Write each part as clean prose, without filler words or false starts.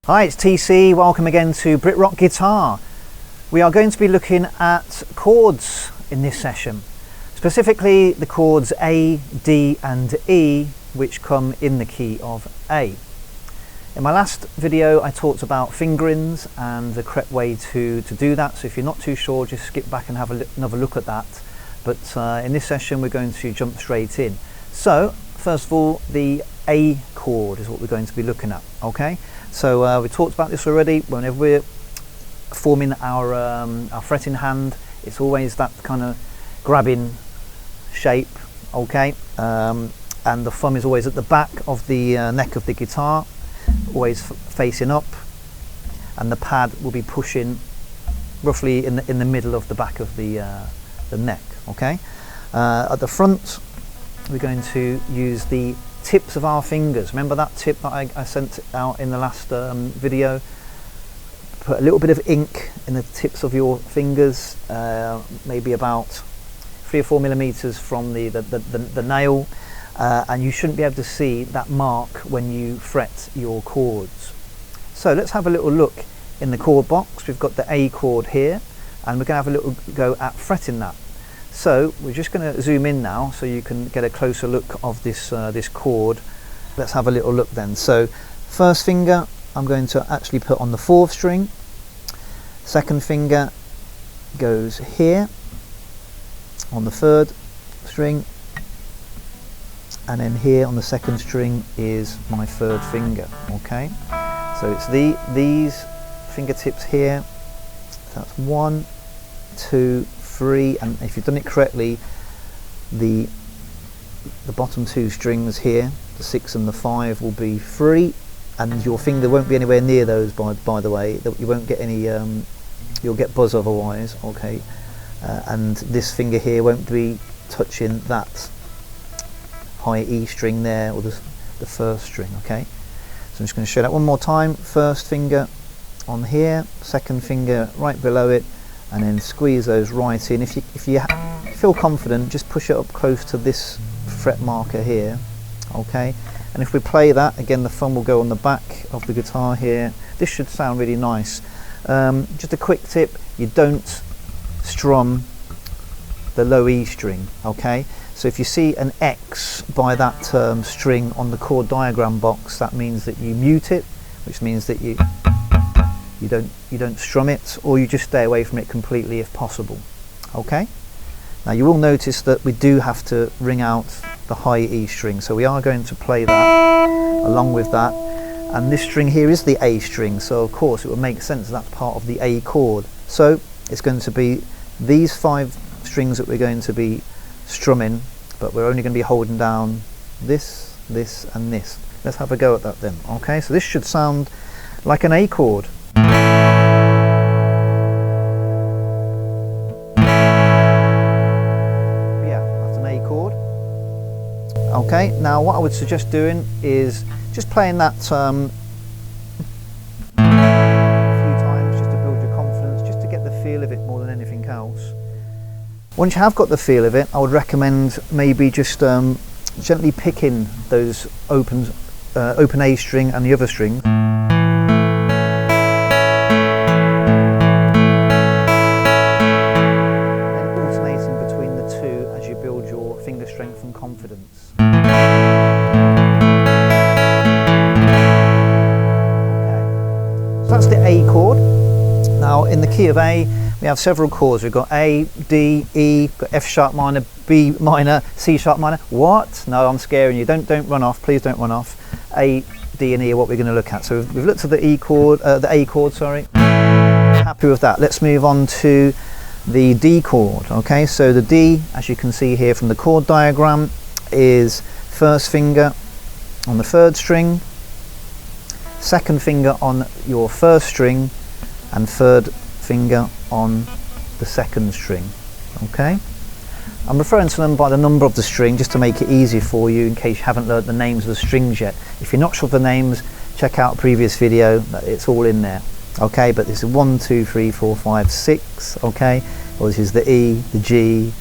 Hi, it's TC. Welcome again to Brit Rock Guitar. We are going to be looking at chords in this session, specifically the chords A, D and E, which come in the key of A. In my last video I talked about fingerings and the correct way to do that, so if you're not too sure, just skip back and have another look at that. But in this session we're going to jump straight in. So first of all, the A chord is what we're going to be looking at. Okay, so we talked about this already. Whenever we're forming our fretting hand, it's always that kind of grabbing shape. Okay, and the thumb is always at the back of the neck of the guitar, always facing up, and the pad will be pushing roughly in the middle of the back of the neck. Okay, at the front we're going to use the tips of our fingers. Remember that tip that I sent out in the last video? Put a little bit of ink in the tips of your fingers, maybe about 3 or 4 millimeters from the nail, and you shouldn't be able to see that mark when you fret your chords. So let's have a little look in the chord box. We've got the A chord here, and we're going to have a little go at fretting that. So we're just going to zoom in now so you can get a closer look of this this chord. Let's have a little look then. So first finger I'm going to actually put on the 4th string, second finger goes here on the 3rd string, and then here on the 2nd string is my 3rd finger. Okay, so it's these fingertips here. So that's 1, 2, 3, and if you've done it correctly, the bottom 2 strings here, the 6 and the 5, will be free, and your finger won't be anywhere near those. By the way, you won't get any. You'll get buzz otherwise. Okay, and this finger here won't be touching that high E string there, or the 1st string. Okay, so I'm just going to show that one more time. 1st finger on here, 2nd finger right below it, and then squeeze those right in. If you feel confident, just push it up close to this fret marker here. Okay, and if we play that again, the thumb will go on the back of the guitar here. This should sound really nice. Just a quick tip: you don't strum the low E string. Okay, so if you see an X by that string on the chord diagram box, that means that you mute it, which means that you don't strum it, or you just stay away from it completely if possible. Okay, now you will notice that we do have to ring out the high E string, so we are going to play that along with that, and this string here is the A string, so of course it would make sense that's part of the A chord. So it's going to be these 5 strings that we're going to be strumming, but we're only going to be holding down this, this and this. Let's have a go at that then. Okay, so this should sound like an A chord. Okay, now what I would suggest doing is just playing that a few times, just to build your confidence, just to get the feel of it more than anything else. Once you have got the feel of it, I would recommend maybe just gently picking those open A string and the other string. Strength and confidence. Okay, so that's the A chord. Now in the key of A we have several chords. We've got A, D, E, got F sharp minor, B minor, C sharp minor. What? No, I'm scaring you. Don't run off. Please don't run off. A, D and E are what we're going to look at. So we've looked at the E chord, the A chord. Sorry. Happy with that. Let's move on to the D chord. Okay, so the D, as you can see here from the chord diagram, is 1st finger on the 3rd string, 2nd finger on your 1st string, and 3rd finger on the 2nd string. Okay, I'm referring to them by the number of the string just to make it easy for you in case you haven't learned the names of the strings yet. If you're not sure of the names, check out a previous video, it's all in there. Okay, but this is 1, 2, 3, 4, 5, 6. Okay, well, this is the E, the G,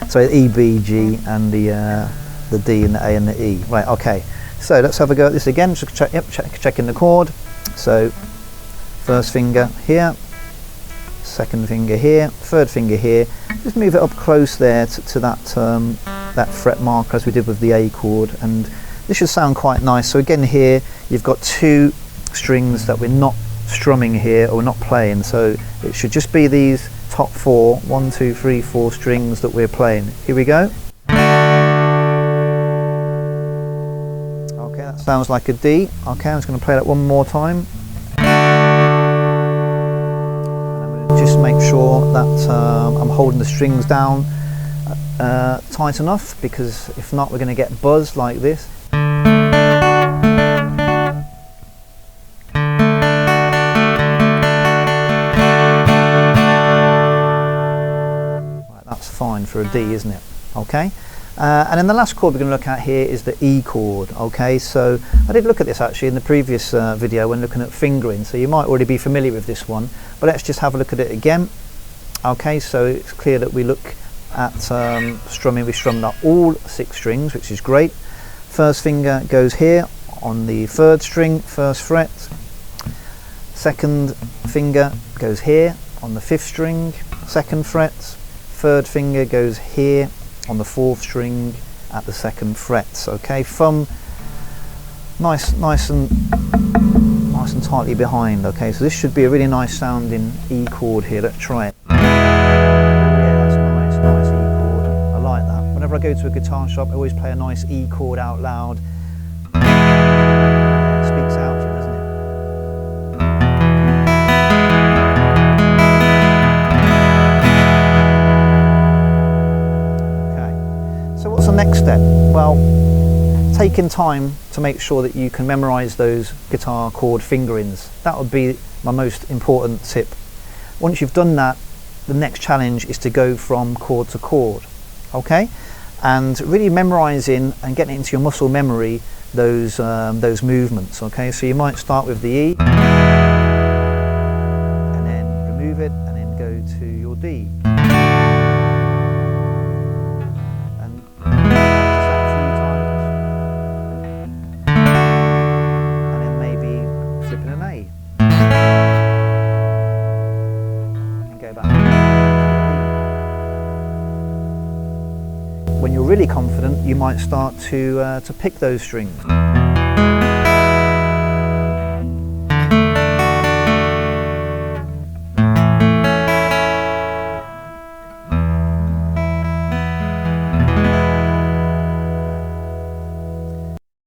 sorry, the E, B, G, and the D and the A and the E. Right. Okay. So let's have a go at this again. Just checking the chord. So First finger here, second finger here, third finger here. Just move it up close there to that fret marker as we did with the A chord, and this should sound quite nice. So again here you've got two strings that we're not strumming here, or we're not playing, so it should just be these top four, 1, 2, 3, 4 strings that we're playing. Here we go. Okay, that sounds like a D. Okay, I'm just going to play that one more time. Just make sure that I'm holding the strings down tight enough, because if not we're going to get buzzed like this. Right, that's fine for a D, isn't it? Okay. And then the last chord we're going to look at here is the E chord. Okay, so I did look at this actually in the previous video when looking at fingering, so you might already be familiar with this one, but let's just have a look at it again. Okay, so it's clear that we look at strumming. We strummed up all 6 strings, which is great. First finger goes here on the 3rd string, 1st fret. Second finger goes here on the 5th string, 2nd fret. 3rd finger goes here on the 4th string at the 2nd fret. Okay, thumb nice and tightly behind. Okay, so this should be a really nice sounding E chord here. Let's try it. Yeah, that's nice E chord. I like that. Whenever I go to a guitar shop, I always play a nice E chord out loud. It speaks out to you, doesn't it? So what's the next step? Well, taking time to make sure that you can memorise those guitar chord fingerings. That would be my most important tip. Once you've done that, the next challenge is to go from chord to chord, okay? And really memorising and getting into your muscle memory those movements, okay? So you might start with the E, and then remove it, and then go to your D. When you're really confident, you might start to pick those strings.